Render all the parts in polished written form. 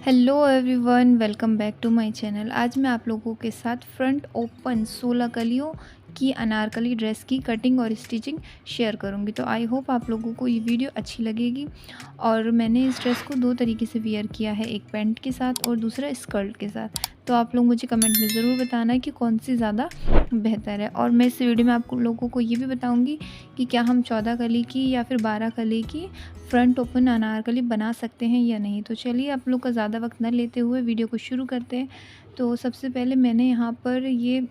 Hello everyone, welcome back to my channel. आज मैं आप लोगों के साथ फ्रंट ओपन 16 कलियों की अनारकली ड्रेस की कटिंग और स्टिचिंग शेयर करूंगी। तो आई होप आप लोगों को ये वीडियो अच्छी लगेगी। और मैंने इस ड्रेस को दो तरीके से वियर किया है, एक पैंट के साथ और दूसरा स्कर्ट के साथ। तो आप लोग मुझे कमेंट में ज़रूर बताना कि कौन सी ज़्यादा बेहतर है। और मैं इस वीडियो में आप लोगों को ये भी बताऊँगी कि क्या हम 14 कली की या फिर 12 कली की फ्रंट ओपन अनारकली बना सकते हैं या नहीं। तो चलिए आप लोग का ज़्यादा वक्त न लेते हुए वीडियो को शुरू करते हैं। तो सबसे पहले मैंने यहाँ पर ये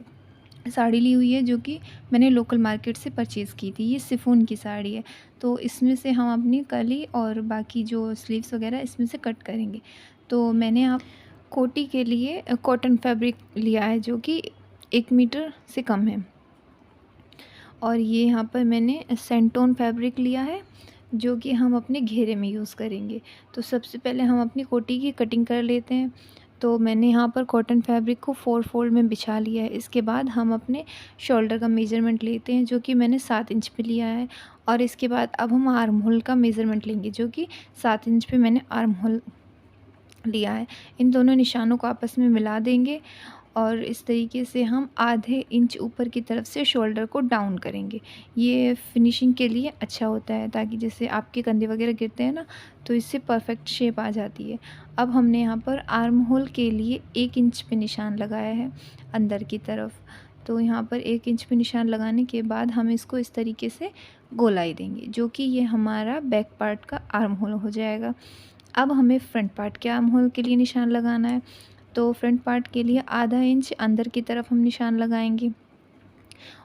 साड़ी ली हुई है, जो कि मैंने लोकल मार्केट से परचेज़ की थी। ये शिफॉन की साड़ी है। तो इसमें से हम अपनी कली और बाकी जो स्लीव्स वगैरह इसमें से कट करेंगे। तो मैंने यहाँ कोटी के लिए कॉटन फैब्रिक लिया है, जो कि 1 मीटर से कम है। और ये यहाँ पर मैंने सेंटोन फैब्रिक लिया है, जो कि हम अपने घेरे में यूज़ करेंगे। तो सबसे पहले हम अपनी कोटी की कटिंग कर लेते हैं। तो मैंने यहाँ पर कॉटन फैब्रिक को 4 फोल्ड में बिछा लिया है। इसके बाद हम अपने शोल्डर का मेज़रमेंट लेते हैं, जो कि मैंने 7 इंच पे लिया है। और इसके बाद अब हम आर्म होल का मेज़रमेंट लेंगे, जो कि 7 इंच पे मैंने आर्म होल लिया है। इन दोनों निशानों को आपस में मिला देंगे और इस तरीके से हम आधे इंच ऊपर की तरफ से शोल्डर को डाउन करेंगे। ये फिनिशिंग के लिए अच्छा होता है, ताकि जैसे आपके कंधे वगैरह गिरते हैं ना, तो इससे परफेक्ट शेप आ जाती है। अब हमने यहाँ पर आर्म होल के लिए 1 इंच पे निशान लगाया है अंदर की तरफ। तो यहाँ पर 1 इंच पे निशान लगाने के बाद हम इसको इस तरीके से गोलाई देंगे, जो कि ये हमारा बैक पार्ट का आर्म होल हो जाएगा। अब हमें फ्रंट पार्ट के आर्म होल के लिए निशान लगाना है। तो फ्रंट पार्ट के लिए आधा इंच अंदर की तरफ हम निशान लगाएंगे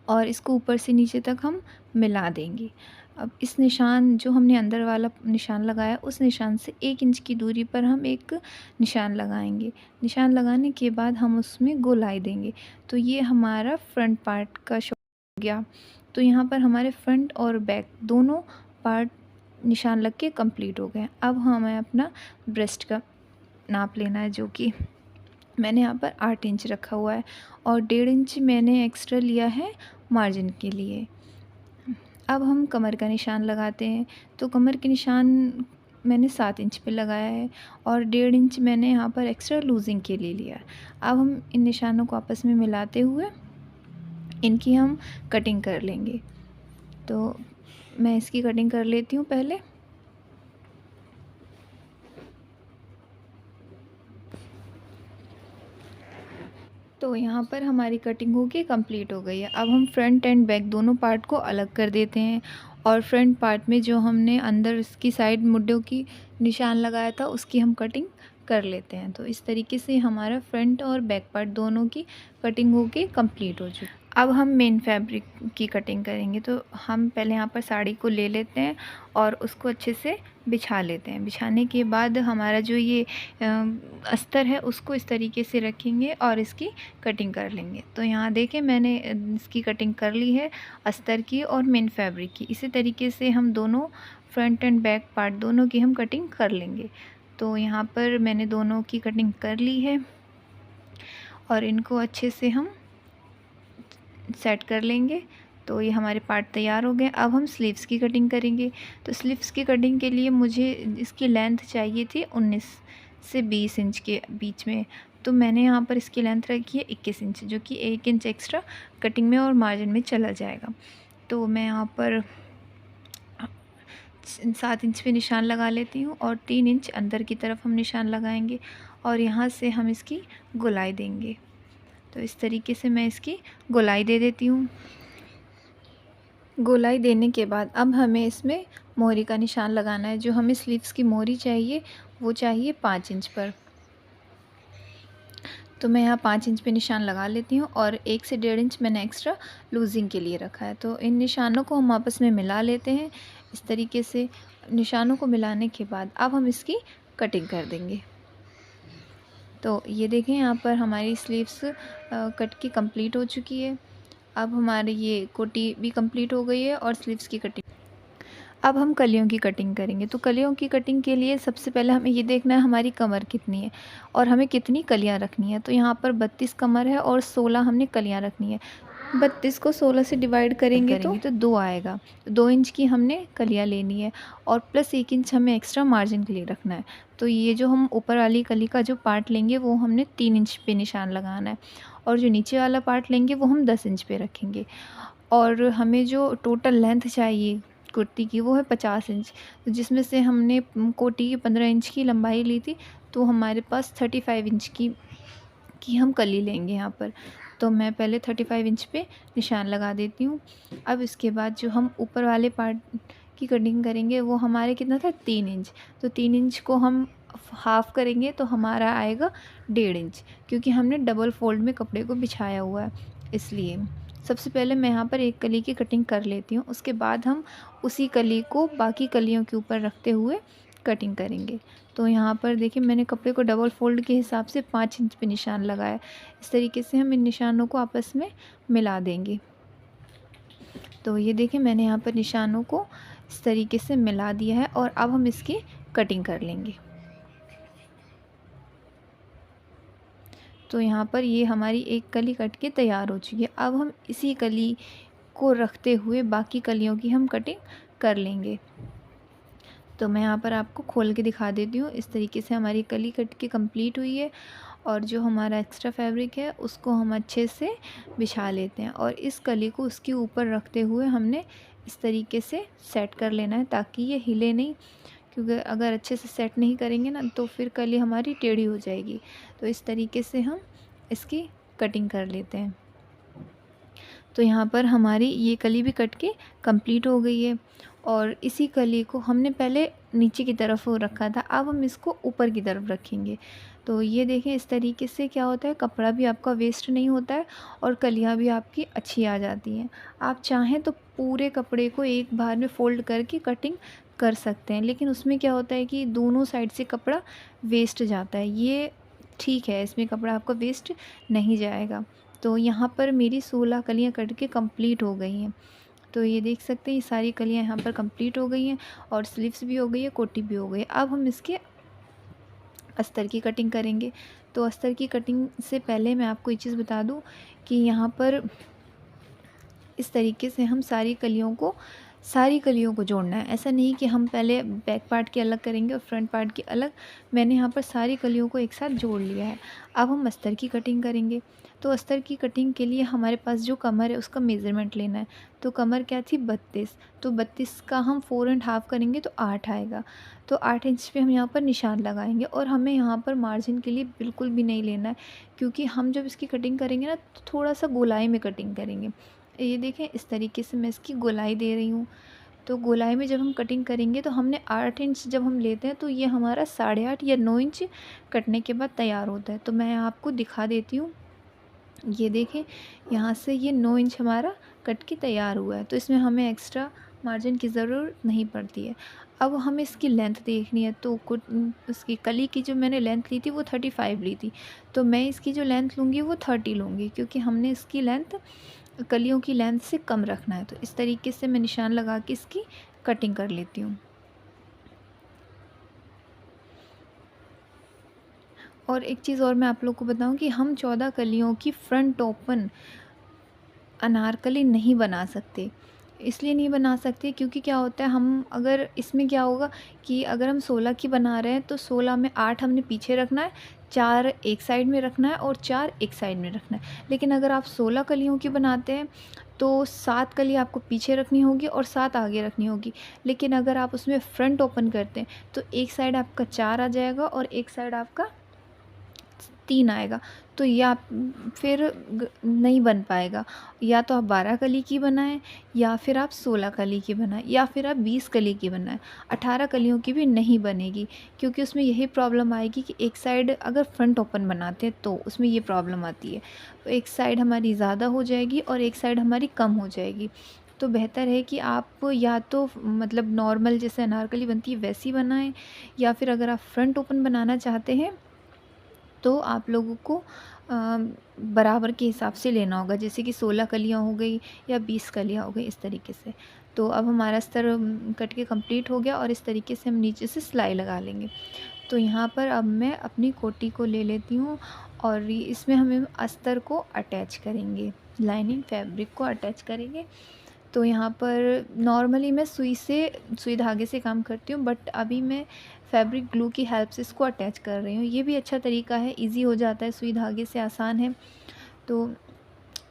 और इसको ऊपर से नीचे तक हम मिला देंगे। अब इस निशान जो हमने अंदर वाला निशान लगाया, उस निशान से 1 इंच की दूरी पर हम एक निशान लगाएंगे। निशान लगाने के बाद हम उसमें गोलाई देंगे। तो ये हमारा फ्रंट पार्ट का शो हो गया। तो यहाँ पर हमारे फ्रंट और बैक दोनों पार्ट निशान लग के कंप्लीट हो गए। अब हमें अपना ब्रेस्ट का नाप लेना है, जो कि मैंने यहाँ पर 8 इंच रखा हुआ है और 1.5 इंच मैंने एक्स्ट्रा लिया है मार्जिन के लिए। अब हम कमर का निशान लगाते हैं। तो कमर के निशान मैंने 7 इंच पे लगाया है और 1.5 इंच मैंने यहाँ पर एक्स्ट्रा लूजिंग के लिए लिया है। अब हम इन निशानों को आपस में मिलाते हुए इनकी हम कटिंग कर लेंगे। तो मैं इसकी कटिंग कर लेती हूँ पहले। तो यहाँ पर हमारी कटिंग होके कंप्लीट हो गई है। अब हम फ्रंट एंड बैक दोनों पार्ट को अलग कर देते हैं और फ्रंट पार्ट में जो हमने अंदर इसकी साइड मुड्ढों की निशान लगाया था, उसकी हम कटिंग कर लेते हैं। तो इस तरीके से हमारा फ्रंट और बैक पार्ट दोनों की कटिंग होके कंप्लीट हो चुकी है। अब हम मेन फैब्रिक की कटिंग करेंगे। तो हम पहले यहाँ पर साड़ी को ले लेते हैं और उसको अच्छे से बिछा लेते हैं। बिछाने के बाद हमारा जो ये अस्तर है, उसको इस तरीके से रखेंगे और इसकी कटिंग कर लेंगे। तो यहाँ देखें, मैंने इसकी कटिंग कर ली है अस्तर की और मेन फैब्रिक की। इसी तरीके से हम दोनों फ्रंट एंड बैक पार्ट दोनों की हम कटिंग कर लेंगे। तो यहाँ पर मैंने दोनों की कटिंग कर ली है और इनको अच्छे से हम सेट कर लेंगे। तो ये हमारे पार्ट तैयार हो गए। अब हम स्लीव्स की कटिंग करेंगे। तो स्लीव्स की कटिंग के लिए मुझे इसकी लेंथ चाहिए थी 19 से 20 इंच के बीच में। तो मैंने यहाँ पर इसकी लेंथ रखी है 21 इंच, जो कि 1 इंच एक्स्ट्रा कटिंग में और मार्जिन में चला जाएगा। तो मैं यहाँ पर 7 इंच पे निशान लगा लेती हूँ और 3 इंच अंदर की तरफ हम निशान लगाएंगे और यहाँ से हम इसकी गोलाई देंगे। तो इस तरीके से मैं इसकी गोलाई दे देती हूँ। गोलाई देने के बाद अब हमें इसमें मोहरी का निशान लगाना है। जो हमें स्लीव्स की मोहरी चाहिए, वो चाहिए 5 इंच पर। तो मैं यहाँ 5 इंच पे निशान लगा लेती हूँ और 1 से 1.5 इंच मैंने एक्स्ट्रा लूजिंग के लिए रखा है। तो इन निशानों को हम आपस में मिला लेते हैं। इस तरीके से निशानों को मिलाने के बाद अब हम इसकी कटिंग कर देंगे। तो ये देखें, यहाँ पर हमारी स्लीव्स कट की कंप्लीट हो चुकी है। अब हमारी ये कोटी भी कंप्लीट हो गई है और स्लीव्स की कटिंग। अब हम कलियों की कटिंग करेंगे। तो कलियों की कटिंग के लिए सबसे पहले हमें ये देखना है हमारी कमर कितनी है और हमें कितनी कलियाँ रखनी है। तो यहाँ पर 32 कमर है और 16 हमने कलियाँ रखनी है। 32 को 16 से डिवाइड करेंगे तो 2 आएगा। 2 इंच की हमने कलियाँ लेनी है और प्लस 1 इंच हमें एक्स्ट्रा मार्जिन के लिए रखना है। तो ये जो हम ऊपर वाली कली का जो पार्ट लेंगे वो हमने 3 इंच पे निशान लगाना है और जो नीचे वाला पार्ट लेंगे वो हम 10 इंच पे रखेंगे। और हमें जो टोटल लेंथ चाहिए कुर्ती की वो है 50 इंच, तो जिसमें से हमने कोटी की 15 इंच की लंबाई ली थी, तो हमारे पास 35 इंच की हम कली लेंगे यहाँ पर। तो मैं पहले 35 इंच पे निशान लगा देती हूँ। अब इसके बाद जो हम ऊपर वाले पार्ट की कटिंग करेंगे वो हमारे कितना था 3 इंच, तो 3 इंच को हम हाफ़ करेंगे तो हमारा आएगा 1.5 इंच, क्योंकि हमने डबल फ़ोल्ड में कपड़े को बिछाया हुआ है इसलिए। सबसे पहले मैं यहाँ पर एक कली की कटिंग कर लेती हूँ, उसके बाद हम उसी कली को बाकी कलियों के ऊपर रखते हुए कटिंग करेंगे। तो यहाँ पर देखिए मैंने कपड़े को डबल फ़ोल्ड के हिसाब से 5 इंच पे निशान लगाया। इस तरीके से हम इन निशानों को आपस में मिला देंगे। तो ये देखिए मैंने यहाँ पर निशानों को इस तरीके से मिला दिया है और अब हम इसकी कटिंग कर लेंगे। तो यहाँ पर ये हमारी एक कली कट के तैयार हो चुकी है। अब हम इसी कली को रखते हुए बाकी कलियों की हम कटिंग कर लेंगे। तो मैं यहाँ पर आपको खोल के दिखा देती हूँ। इस तरीके से हमारी कली कट के कंप्लीट हुई है और जो हमारा एक्स्ट्रा फैब्रिक है उसको हम अच्छे से बिछा लेते हैं और इस कली को उसके ऊपर रखते हुए हमने इस तरीके से सेट कर लेना है ताकि ये हिले नहीं, क्योंकि अगर अच्छे से सेट नहीं करेंगे ना तो फिर कली हमारी टेढ़ी हो जाएगी। तो इस तरीके से हम इसकी कटिंग कर लेते हैं। तो यहाँ पर हमारी ये कली भी कट के कंप्लीट हो गई है और इसी कली को हमने पहले नीचे की तरफ रखा था, अब हम इसको ऊपर की तरफ रखेंगे। तो ये देखें इस तरीके से क्या होता है, कपड़ा भी आपका वेस्ट नहीं होता है और कलियाँ भी आपकी अच्छी आ जाती हैं। आप चाहें तो पूरे कपड़े को एक बार में फ़ोल्ड करके कटिंग कर सकते हैं, लेकिन उसमें क्या होता है कि दोनों साइड से कपड़ा वेस्ट जाता है। ये ठीक है, इसमें कपड़ा आपका वेस्ट नहीं जाएगा। तो यहाँ पर मेरी 16 कलियाँ कट के कंप्लीट हो गई हैं। तो ये देख सकते हैं ये सारी कलियाँ यहाँ पर कंप्लीट हो गई हैं और स्लीव्स भी हो गई है, कोटी भी हो गई है। अब हम इसके अस्तर की कटिंग करेंगे। तो अस्तर की कटिंग से पहले मैं आपको ये चीज़ बता दूँ कि यहाँ पर इस तरीके से हम सारी कलियों को जोड़ना है। ऐसा नहीं कि हम पहले बैक पार्ट की अलग करेंगे और फ्रंट पार्ट की अलग। मैंने यहाँ पर सारी कलियों को एक साथ जोड़ लिया है। अब हम अस्तर की कटिंग करेंगे। तो अस्तर की कटिंग के लिए हमारे पास जो कमर है उसका मेज़रमेंट लेना है। तो कमर क्या थी 32, तो 32 का हम 4 एंड हाफ़ करेंगे तो 8 आएगा। तो 8 इंच पे हम यहाँ पर निशान लगाएंगे और हमें यहाँ पर मार्जिन के लिए बिल्कुल भी नहीं लेना है, क्योंकि हम जब इसकी कटिंग करेंगे ना तो थोड़ा सा गोलाई में कटिंग करेंगे। ये देखें इस तरीके से मैं इसकी गोलाई दे रही हूँ। तो गोलाई में जब हम कटिंग करेंगे तो हमने 8 इंच जब हम लेते हैं तो ये हमारा 8.5 या 9 इंच कटने के बाद तैयार होता है। तो मैं आपको दिखा देती हूँ। ये देखें यहाँ से ये 9 इंच हमारा कट के तैयार हुआ है, तो इसमें हमें एक्स्ट्रा मार्जिन की ज़रूरत नहीं पड़ती है। अब हमें इसकी लेंथ देखनी है, तो उसकी कली की जो मैंने लेंथ ली थी वो 35 ली थी, तो मैं इसकी जो लेंथ लूँगी वो 30 लूँगी, क्योंकि हमने इसकी लेंथ कलियों की लेंथ से कम रखना है। तो इस तरीके से मैं निशान लगा के इसकी कटिंग कर लेती हूँ। और एक चीज़ और मैं आप लोग को बताऊँ कि हम 14 कलियों की फ्रंट ओपन अनारकली नहीं बना सकते। इसलिए नहीं बना सकते क्योंकि क्या होता है, हम अगर इसमें क्या होगा कि अगर हम 16 की बना रहे हैं तो 16 में 8 हमने पीछे रखना है, 4 एक साइड में रखना है और 4 एक साइड में रखना है। लेकिन अगर आप 16 कलियों की बनाते हैं तो 7 कली आपको पीछे रखनी होगी और 7 आगे रखनी होगी। लेकिन अगर आप उसमें फ्रंट ओपन करते हैं तो एक साइड आपका 4 आ जाएगा और एक साइड आपका 3 आएगा। तो ये आप फिर नहीं बन पाएगा। या तो आप 12 कली की बनाएं या फिर आप 16 कली की बनाएं या फिर आप 20 कली की बनाएं। 18 कलियों की भी नहीं बनेगी, क्योंकि उसमें यही प्रॉब्लम आएगी कि एक साइड अगर फ्रंट ओपन बनाते हैं तो उसमें ये प्रॉब्लम आती है। तो एक साइड हमारी ज़्यादा हो जाएगी और एक साइड हमारी कम हो जाएगी। तो बेहतर है कि आप या तो मतलब नॉर्मल जैसे अनारकली बनती है वैसी बनाएं, या फिर अगर आप फ्रंट ओपन बनाना चाहते हैं तो आप लोगों को बराबर के हिसाब से लेना होगा, जैसे कि 16 कलियाँ हो गई या 20 कलियाँ हो गई, इस तरीके से। तो अब हमारा अस्तर कट के कंप्लीट हो गया और इस तरीके से हम नीचे से सिलाई लगा लेंगे। तो यहाँ पर अब मैं अपनी कोटी को ले लेती हूँ और इसमें हमें अस्तर को अटैच करेंगे। लाइनिंग फैब्रिक को अटैच करेंगे। तो यहाँ पर नॉर्मली मैं सुई धागे से काम करती हूँ, बट अभी मैं फैब्रिक ग्लू की हेल्प से इसको अटैच कर रही हूँ। ये भी अच्छा तरीका है, इजी हो जाता है, सुई धागे से आसान है। तो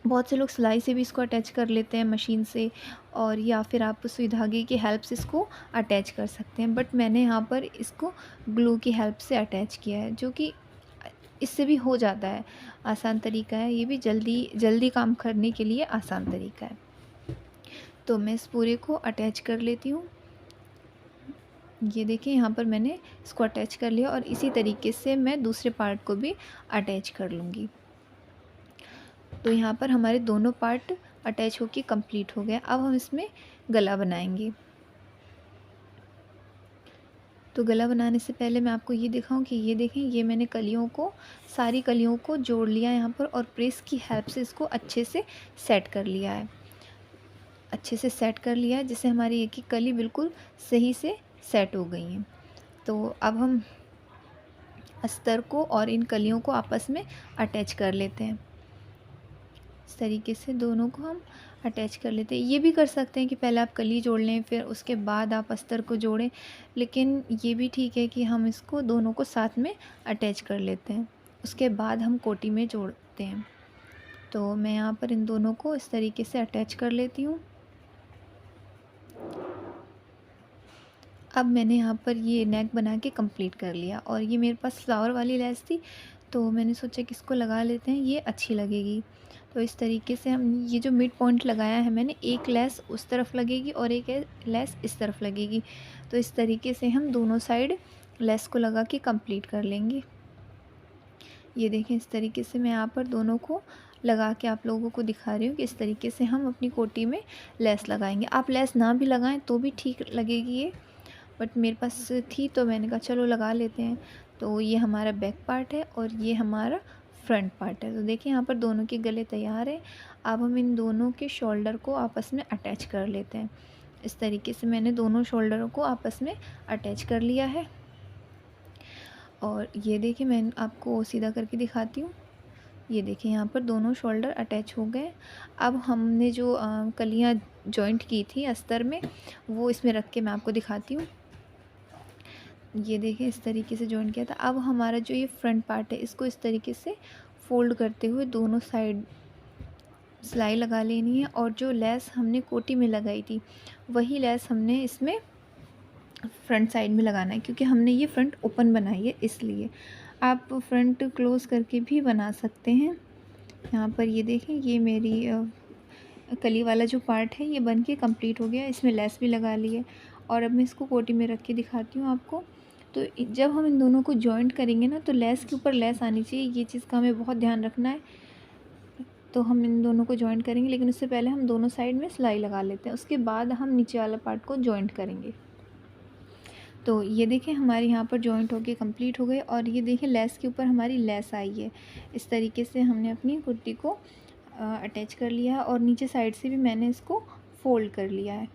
बहुत से लोग सिलाई से भी इसको अटैच कर लेते हैं मशीन से, और या फिर आप सुई धागे की हेल्प से इसको अटैच कर सकते हैं, बट मैंने यहाँ पर इसको ग्लू की हेल्प से अटैच किया है, जो कि इससे भी हो जाता है। आसान तरीका है, ये भी जल्दी जल्दी काम करने के लिए आसान तरीका है। तो मैं इस पूरे को अटैच कर लेती हूँ। ये देखिए यहाँ पर मैंने इसको अटैच कर लिया, और इसी तरीके से मैं दूसरे पार्ट को भी अटैच कर लूँगी। तो यहाँ पर हमारे दोनों पार्ट अटैच होके कंप्लीट हो गए। अब हम इसमें गला बनाएंगे। तो गला बनाने से पहले मैं आपको ये दिखाऊं कि ये देखें, ये मैंने सारी कलियों को जोड़ लिया यहाँ पर, और प्रेस की हेल्प से इसको अच्छे से सेट कर लिया है। जिससे हमारी एक एक कली बिल्कुल सही से सेट हो गई हैं। तो अब हम अस्तर को और इन कलियों को आपस में अटैच कर लेते हैं। इस तरीके से दोनों को हम अटैच कर लेते हैं। ये भी कर सकते हैं कि पहले आप कली जोड़ लें, फिर उसके बाद आप अस्तर को जोड़ें, लेकिन ये भी ठीक है कि हम इसको दोनों को साथ में अटैच कर लेते हैं, उसके बाद हम कोटी में जोड़ते हैं। तो मैं यहाँ पर इन दोनों को इस तरीके से अटैच कर लेती हूँ। अब मैंने यहाँ पर ये नेक बना के कंप्लीट कर लिया, और ये मेरे पास फ्लावर वाली लेस थी, तो मैंने सोचा कि इसको लगा लेते हैं, ये अच्छी लगेगी। तो इस तरीके से हम ये जो मिड पॉइंट लगाया है मैंने, एक लेस उस तरफ लगेगी और एक लेस इस तरफ लगेगी। तो इस तरीके से हम दोनों साइड लेस को लगा के कंप्लीट कर लेंगे। ये देखें, इस तरीके से मैं यहाँ पर दोनों को लगा के आप लोगों को दिखा रही हूँ कि इस तरीके से हम अपनी कोटी में लेस लगाएंगे। आप लेस ना भी लगाएं तो भी ठीक लगेगी ये, बट मेरे पास थी तो मैंने कहा चलो लगा लेते हैं। तो ये हमारा बैक पार्ट है और ये हमारा फ्रंट पार्ट है। तो देखिए यहाँ पर दोनों के गले तैयार हैं। अब हम इन दोनों के शोल्डर को आपस में अटैच कर लेते हैं। इस तरीके से मैंने दोनों शोल्डरों को आपस में अटैच कर लिया है, और ये देखिए मैं आपको सीधा करके दिखाती हूँ। ये देखिए यहाँ पर दोनों शोल्डर अटैच हो गए। अब हमने जो कलियाँ जॉइंट की थी अस्तर में, वो इसमें रख के मैं आपको दिखाती हूँ। ये देखिए इस तरीके से जॉइन किया था। अब हमारा जो ये फ्रंट पार्ट है, इसको इस तरीके से फोल्ड करते हुए दोनों साइड सिलाई लगा लेनी है, और जो लेस हमने कोटी में लगाई थी वही लेस हमने इसमें फ्रंट साइड में लगाना है, क्योंकि हमने ये फ्रंट ओपन बनाई है इसलिए। आप फ्रंट क्लोज़ करके भी बना सकते हैं। यहाँ पर ये देखें, ये मेरी कली वाला जो पार्ट है ये बन के कम्प्लीट हो गया। इसमें लेस भी लगा ली है, और अब मैं इसको कोटी में रख के दिखाती हूँ आपको। तो जब हम इन दोनों को जॉइंट करेंगे ना, तो लेस के ऊपर लेस आनी चाहिए, ये चीज़ का हमें बहुत ध्यान रखना है। तो हम इन दोनों को जॉइंट करेंगे, लेकिन उससे पहले हम दोनों साइड में सिलाई लगा लेते हैं, उसके बाद हम नीचे वाला पार्ट को जॉइंट करेंगे। तो ये देखें हमारे यहाँ पर जॉइंट होके कंप्लीट हो गए, और ये देखें लेस के ऊपर हमारी लेस आई है। इस तरीके से हमने अपनी कुर्ती को अटैच कर लिया है, और नीचे साइड से भी मैंने इसको फोल्ड कर लिया है।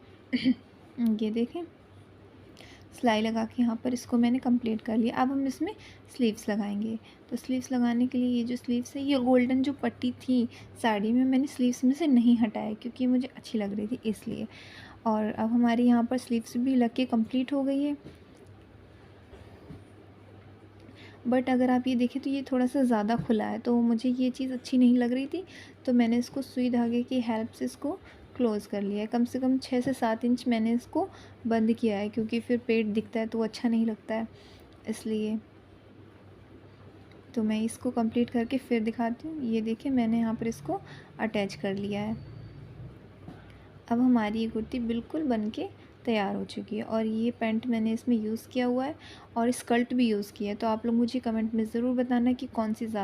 ये देखें सिलाई लगा के यहाँ पर इसको मैंने कंप्लीट कर लिया। अब हम इसमें स्लीव्स लगाएंगे। तो स्लीव्स लगाने के लिए ये जो स्लीव्स है, ये गोल्डन जो पट्टी थी साड़ी में, मैंने स्लीव्स में से नहीं हटाया क्योंकि मुझे अच्छी लग रही थी इसलिए। और अब हमारी यहाँ पर स्लीव्स भी लग के कंप्लीट हो गई है। बट अगर आप ये देखें तो ये थोड़ा सा ज़्यादा खुला है, तो मुझे ये चीज़ अच्छी नहीं लग रही थी, तो मैंने इसको सुई धागे की हेल्प से इसको क्लोज़ कर लिया है। कम से कम 6 से 7 इंच मैंने इसको बंद किया है, क्योंकि फिर पेट दिखता है तो अच्छा नहीं लगता है, इसलिए। तो मैं इसको कंप्लीट करके फिर दिखाती हूँ। ये देखिए मैंने यहाँ पर इसको अटैच कर लिया है। अब हमारी ये कुर्ती बिल्कुल बन के तैयार हो चुकी है, और ये पैंट मैंने इसमें यूज़ किया हुआ है और स्कर्ट भी यूज़ किया है। तो आप लोग मुझे कमेंट में ज़रूर बताना कि कौन सी ज़्यादा